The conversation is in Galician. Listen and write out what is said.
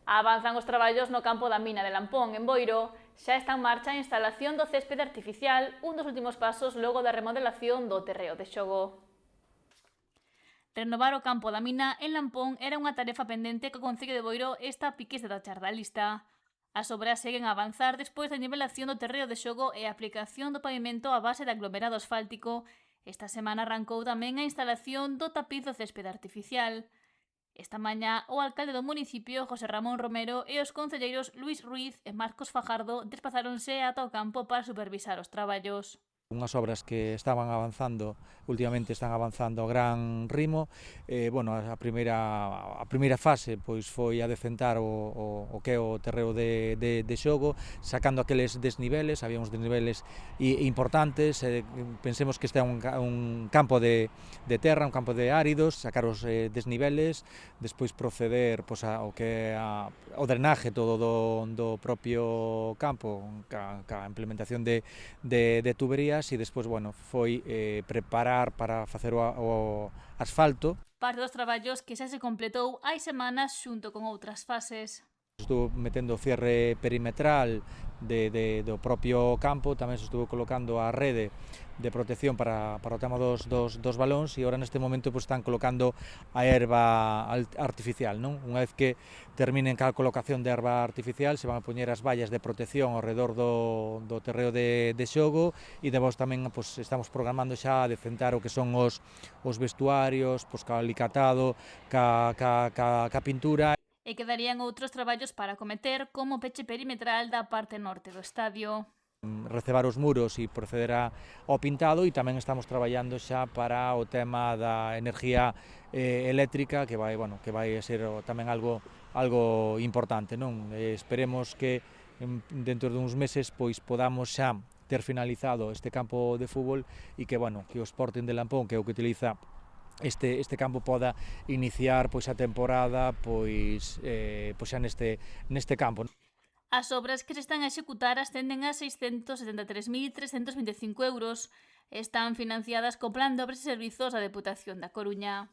Avanzan os traballos no campo da mina de Lampón, en Boiro. Xa está en marcha a instalación do céspede artificial, un dos últimos pasos logo da remodelación do terreo de xogo. Renovar o campo da mina en Lampón era unha tarefa pendente que o Concello de Boiro está a piques de tachar da lista. As obras seguen a avanzar despois da nivelación do terreo de xogo e a aplicación do pavimento á base de aglomerado asfáltico. Esta semana arrancou tamén a instalación do tapiz do céspede artificial. Esta mañá, o alcalde do municipio, José Ramón Romero, e os concelleiros Luís Ruiz e Marcos Fajardo desplazáronse ata o campo para supervisar os traballos. Unhas obras que estaban avanzando, últimamente están avanzando a gran ritmo. A primeira fase pois foi adecentar o que é o terreo de xogo, sacando aqueles desniveles, había uns desniveles importantes. Pensemos que este é un campo de terra, un campo de áridos, sacar os desniveles, despois proceder pois, ao que é o drenaje todo do propio campo, ca implementación de tuberías, e despois, foi preparar para facer o asfalto. Parte dos traballos que xa se completou hai semanas xunto con outras fases. Estuvo metendo o cierre perimetral do propio campo, tamén se estuvo colocando a rede de protección para o tema dos balóns, e agora neste momento pois, están colocando a herba artificial, non? Unha vez que terminen a colocación de herba artificial, se van a poñer as vallas de protección ao redor do terreo de xogo, e depois tamén pois, estamos programando xa a decentar o que son os vestuarios, pois, ca alicatado, ca pintura. E quedarían outros traballos para cometer, como o peche perimetral da parte norte do estadio. Recebar os muros e proceder ao pintado, e tamén estamos traballando xa para o tema da energía eléctrica, que vai ser tamén algo importante, non? Esperemos que dentro duns meses pois podamos xa ter finalizado este campo de fútbol, e que o Sporting de Lampón, que é o que utiliza este campo, poda iniciar pois a temporada pois xa neste campo. As obras que se están a executar ascenden a 673.325 euros. Están financiadas co Plan de Obras e Servizos da Deputación da Coruña.